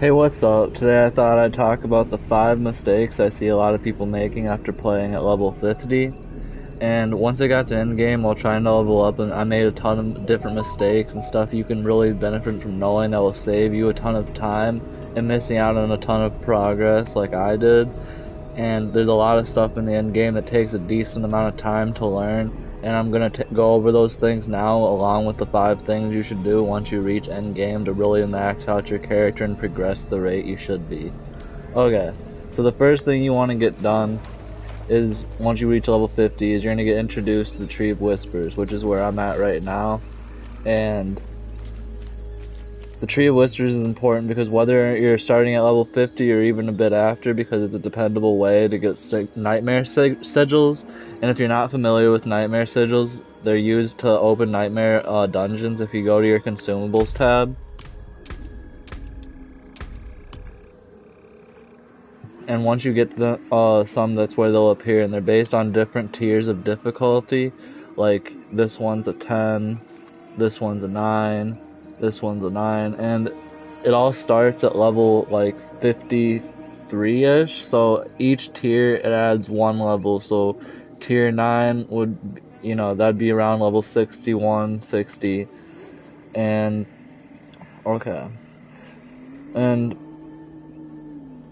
Hey, what's up? Today I thought I'd talk about the 5 mistakes I see a lot of people making after playing at level 50. And once I got to endgame while trying to level up, and I made a ton of different mistakes and stuff you can really benefit from knowing that will save you a ton of time and missing out on a ton of progress like I did. And there's a lot of stuff in the end game that takes a decent amount of time to learn, and I'm gonna go over those things now along with the 5 things you should do once you reach end game to really max out your character and progress the rate you should be. Okay, so the first thing you want to get done is once you reach level 50 is you're gonna get introduced to the Tree of Whispers, which is where I'm at right now. And the Tree of Whispers is important because whether you're starting at level 50 or even a bit after, because it's a dependable way to get nightmare sigils. And if you're not familiar with nightmare sigils, they're used to open nightmare dungeons. If you go to your consumables tab, and once you get the some, that's where they'll appear, and they're based on different tiers of difficulty. Like this one's a 10, this one's a 9. This one's a 9, and it all starts at level like 53-ish, so each tier it adds 1 level. So tier 9 would, that'd be around level 61, 60, and okay. And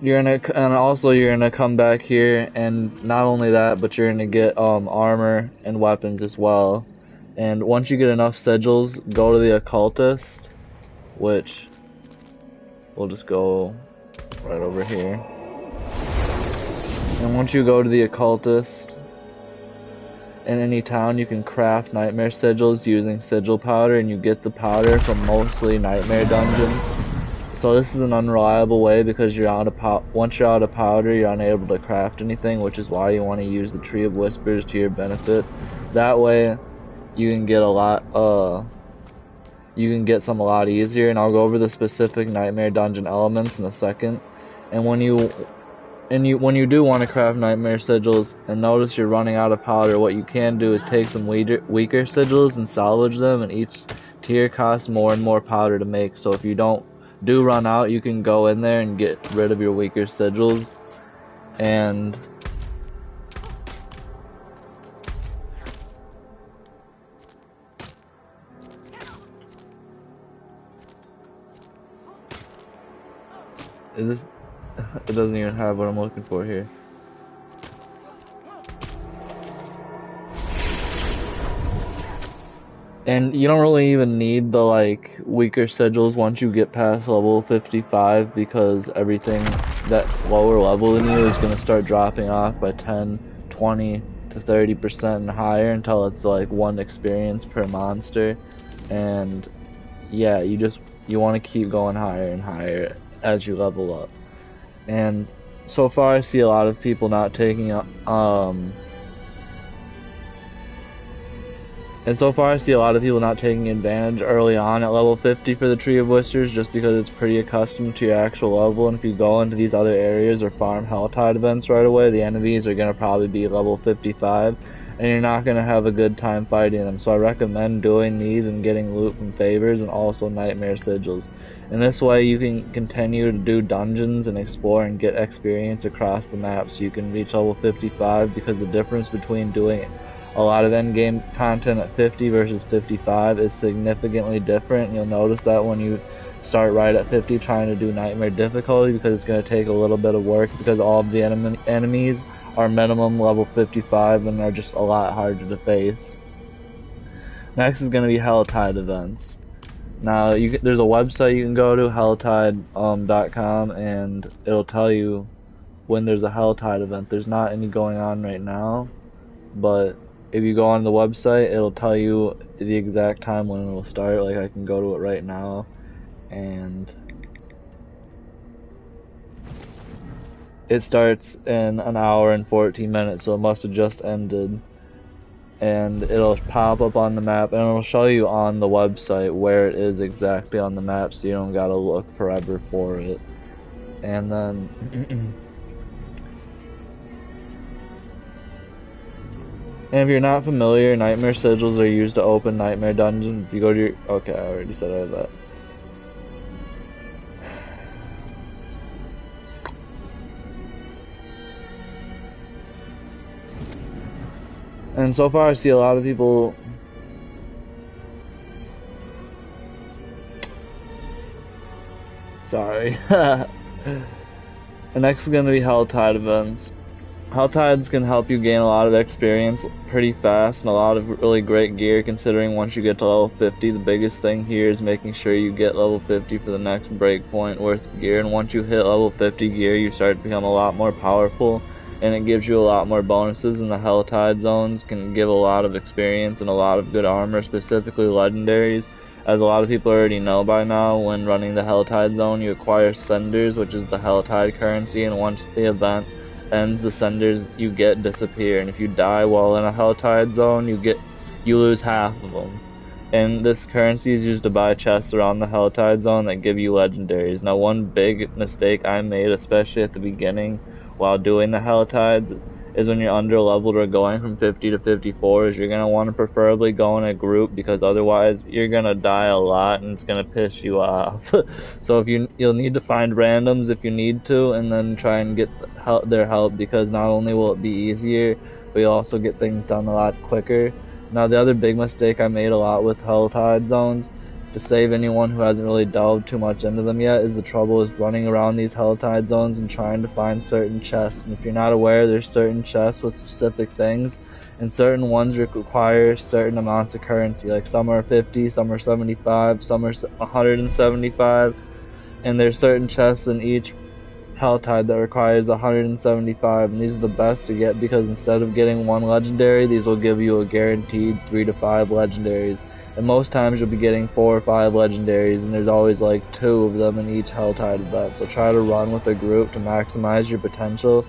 you're gonna come back here, and not only that, but you're gonna get armor and weapons as well. And once you get enough sigils, go to the occultist, which we'll just go right over here. And once you go to the occultist, in any town you can craft nightmare sigils using sigil powder, and you get the powder from mostly nightmare dungeons. So this is an unreliable way because once you're out of powder, you're unable to craft anything, which is why you want to use the Tree of Whispers to your benefit. That way you can get some a lot easier, and I'll go over the specific nightmare dungeon elements in a second. And when you do want to craft nightmare sigils and notice you're running out of powder, what you can do is take some weaker sigils and salvage them, and each tier costs more and more powder to make. So if you do run out, you can go in there and get rid of your weaker sigils. And it doesn't even have what I'm looking for here. And you don't really even need the weaker sigils once you get past level 55, because everything that's lower level than you is going to start dropping off by 10, 20 to 30% and higher until it's like 1 experience per monster. And yeah, you want to keep going higher and higher as you level up. And so far I see a lot of people not taking advantage early on at level 50 for the Tree of Whispers, just because it's pretty accustomed to your actual level. And if you go into these other areas or farm helltide events right away, the enemies are going to probably be level 55, and you're not going to have a good time fighting them. So I recommend doing these and getting loot from favors and also nightmare sigils. And this way you can continue to do dungeons and explore and get experience across the map, so you can reach level 55, because the difference between doing a lot of endgame content at 50 versus 55 is significantly different. You'll notice that when you start right at 50 trying to do nightmare difficulty, because it's going to take a little bit of work, because all of the enemies are minimum level 55 and are just a lot harder to face. Next is going to be helltide events. Now there's a website you can go to, helltide.com, and it'll tell you when there's a helltide event. There's not any going on right now, but if you go on the website, it'll tell you the exact time when it'll start. Like, I can go to it right now, and it starts in an hour and 14 minutes, so it must have just ended. And it'll pop up on the map, and it'll show you on the website where it is exactly on the map, so you don't gotta look forever for it. And then and if you're not familiar, nightmare sigils are used to open nightmare dungeons. If you go to your... Okay, I already said all that. And so far I see a lot of people sorry. And next is going to be helltide events. Helltides can help you gain a lot of experience pretty fast and a lot of really great gear, considering once you get to level 50, the biggest thing here is making sure you get level 50 for the next breakpoint worth of gear. And once you hit level 50 gear, you start to become a lot more powerful, and it gives you a lot more bonuses, and the helltide zones can give a lot of experience and a lot of good armor, specifically legendaries. As a lot of people already know by now, when running the helltide zone, you acquire cinders, which is the helltide currency, and once the event ends, the cinders you get disappear, and if you die while in a helltide zone, you lose half of them. And this currency is used to buy chests around the helltide zone that give you legendaries. Now, one big mistake I made, especially at the beginning while doing the helltides, is when you're under leveled or going from 50 to 54, is you're going to want to preferably go in a group, because otherwise you're going to die a lot and it's going to piss you off. So if you'll need to find randoms if you need to, and then try and get their help, because not only will it be easier, but you'll also get things done a lot quicker. Now, the other big mistake I made a lot with helltide zones, to save anyone who hasn't really delved too much into them yet, is the trouble is running around these helltide zones and trying to find certain chests. And if you're not aware, there's certain chests with specific things, and certain ones require certain amounts of currency. Like some are 50, some are 75, some are 175, and there's certain chests in each helltide that requires 175, and these are the best to get, because instead of getting one legendary, these will give you a guaranteed 3 to 5 legendaries. And most times you'll be getting 4 or 5 legendaries, and there's always like 2 of them in each helltide event. So try to run with a group to maximize your potential.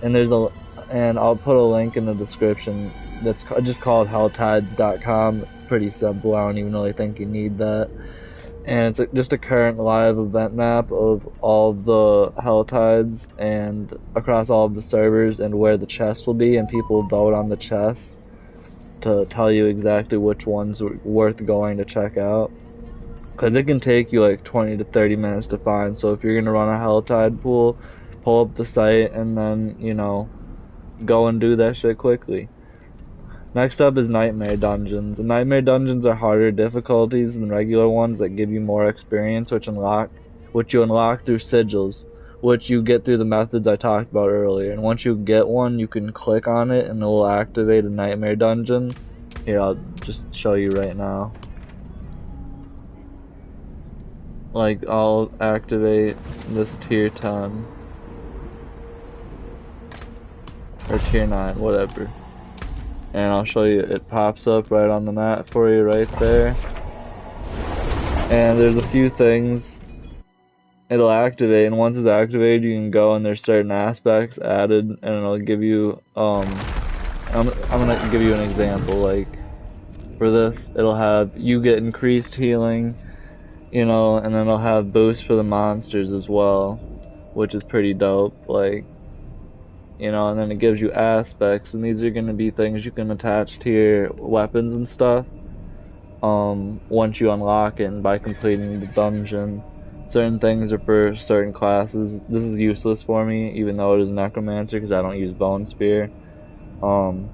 And I'll put a link in the description that's just called helltides.com. It's pretty simple. I don't even really think you need that. And it's just a current live event map of all of the helltides and across all of the servers and where the chests will be, and people vote on the chests to tell you exactly which ones are worth going to check out, because it can take you like 20 to 30 minutes to find. So if you're going to run a helltide pool, pull up the site and then, go and do that shit quickly. Next up is nightmare dungeons. And nightmare dungeons are harder difficulties than regular ones that give you more experience, which you unlock through sigils, which you get through the methods I talked about earlier. And once you get one, you can click on it and it will activate a nightmare dungeon. Here, I'll just show you right now. Like, I'll activate this tier 10 or tier 9, whatever, and I'll show you, it pops up right on the map for you right there. And there's a few things it'll activate, and once it's activated, you can go and there's certain aspects added, and it'll give you I'm gonna give you an example. Like for this, it'll have you get increased healing, and then it'll have boosts for the monsters as well, which is pretty dope. Like, and then it gives you aspects, and these are gonna be things you can attach to your weapons and stuff once you unlock it and by completing the dungeon. Certain things are for certain classes. This is useless for me, even though it is necromancer, because I don't use bone spear. And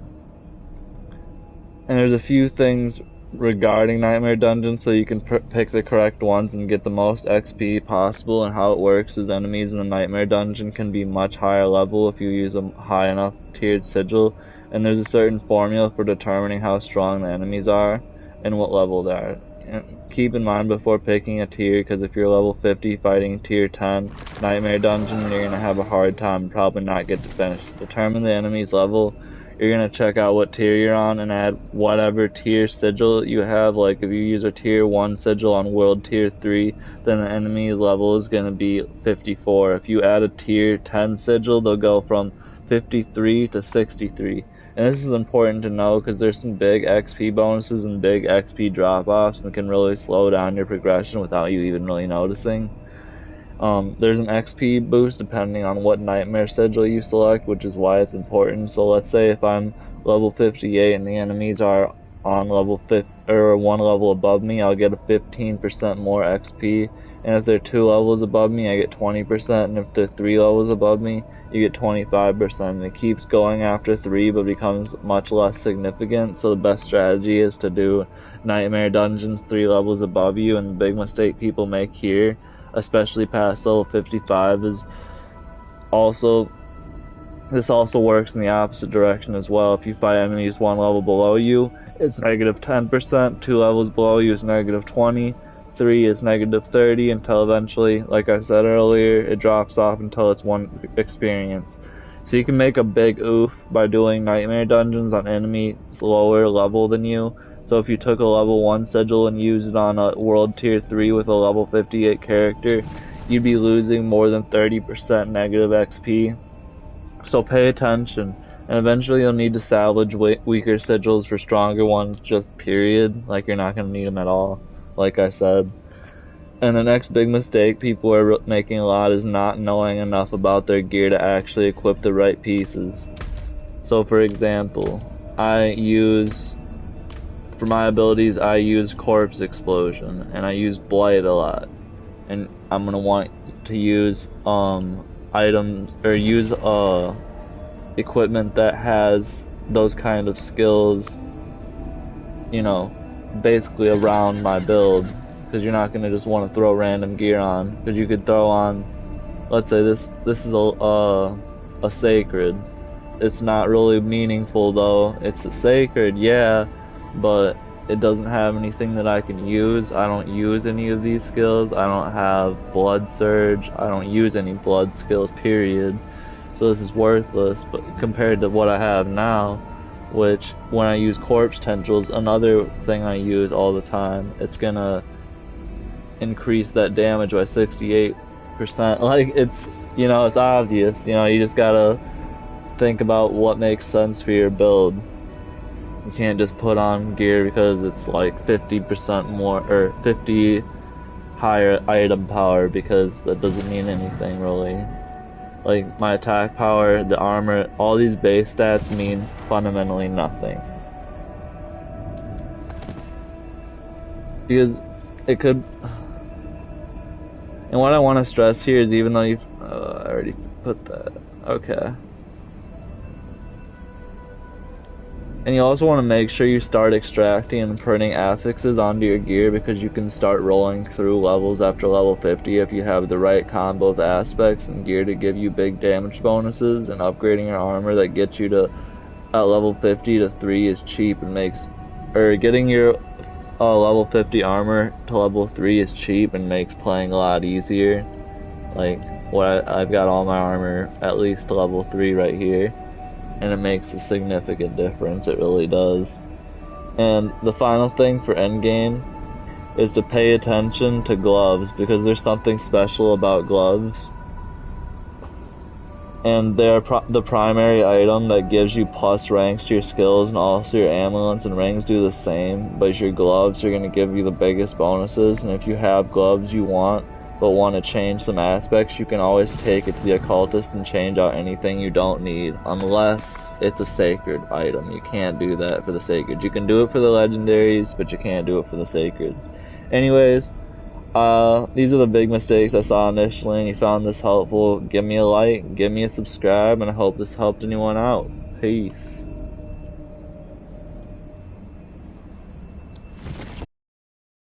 there's a few things regarding nightmare dungeons, so you can pick the correct ones and get the most XP possible. And how it works is enemies in the nightmare dungeon can be much higher level if you use a high enough tiered sigil, and there's a certain formula for determining how strong the enemies are and what level they are. And keep in mind before picking a tier, because if you're level 50 fighting tier 10 nightmare dungeon, you're going to have a hard time and probably not get to finish. Determine the enemy's level. You're going to check out what tier you're on and add whatever tier sigil you have. Like if you use a tier 1 sigil on world tier 3, then the enemy's level is going to be 54. If you add a tier 10 sigil, they'll go from 53 to 63. And this is important to know because there's some big XP bonuses and big XP drop-offs and can really slow down your progression without you even really noticing. There's an XP boost depending on what nightmare sigil you select, which is why it's important. So let's say if I'm level 58 and the enemies are on level 50 or one level above me, I'll get a 15% more XP. And if they're 2 levels above me, I get 20%. And if they're 3 levels above me, you get 25%. It keeps going after 3, but becomes much less significant, so the best strategy is to do nightmare dungeons 3 levels above you, and the big mistake people make here, especially past level 55, is also, this also works in the opposite direction as well. If you fight enemies 1 level below you, it's negative 10%, 2 levels below you is negative 20, 3 is negative 30, until eventually, like I said earlier, it drops off until it's 1 experience. So you can make a big oof by doing nightmare dungeons on enemies lower level than you. So if you took a level 1 sigil and used it on a world tier 3 with a level 58 character, you'd be losing more than 30% negative XP. So pay attention, and eventually you'll need to salvage weaker sigils for stronger ones, just period. Like, you're not going to need them at all, like I said. And the next big mistake people are making a lot is not knowing enough about their gear to actually equip the right pieces. So for example, for my abilities, I use Corpse Explosion, and I use Blight a lot. And I'm going to want to use items, or use equipment that has those kind of skills, you know, basically around my build, because you're not going to just want to throw random gear on, because you could throw on, let's say this is a sacred. It's not really meaningful though. It's a sacred, yeah, but it doesn't have anything that I can use. I don't use any of these skills. I don't have Blood Surge. I don't use any blood skills, period. So this is worthless, but compared to what I have now, which when I use Corpse Tendrils, another thing I use all the time, it's gonna increase that damage by 68%. Like, it's, you know, it's obvious. You know, you just gotta think about what makes sense for your build. You can't just put on gear because it's like 50% more, or 50 higher item power, because that doesn't mean anything really. Like, my attack power, the armor, all these base stats mean fundamentally nothing. Because it could... And what I want to stress here is, even though you've... I already put that. Okay. And you also want to make sure you start extracting and printing affixes onto your gear, because you can start rolling through levels after level 50 if you have the right combo of aspects and gear to give you big damage bonuses, and upgrading your armor that gets you to at level 50 to 3 is cheap and makes, or getting your level 50 armor to level 3 is cheap and makes playing a lot easier. Like, I've got all my armor at least to level 3 right here, and it makes a significant difference. It really does. And the final thing for endgame is to pay attention to gloves, because there's something special about gloves. And they're the primary item that gives you plus ranks to your skills, and also your amulets and rings do the same, but your gloves are going to give you the biggest bonuses. And if you have gloves you want, but want to change some aspects, you can always take it to the occultist and change out anything you don't need, unless it's a sacred item. You can't do that for the sacreds. You can do it for the legendaries, but you can't do it for the sacreds. Anyways, these are the big mistakes I saw initially, and you found this helpful. Give me a like, give me a subscribe, and I hope this helped anyone out. Peace.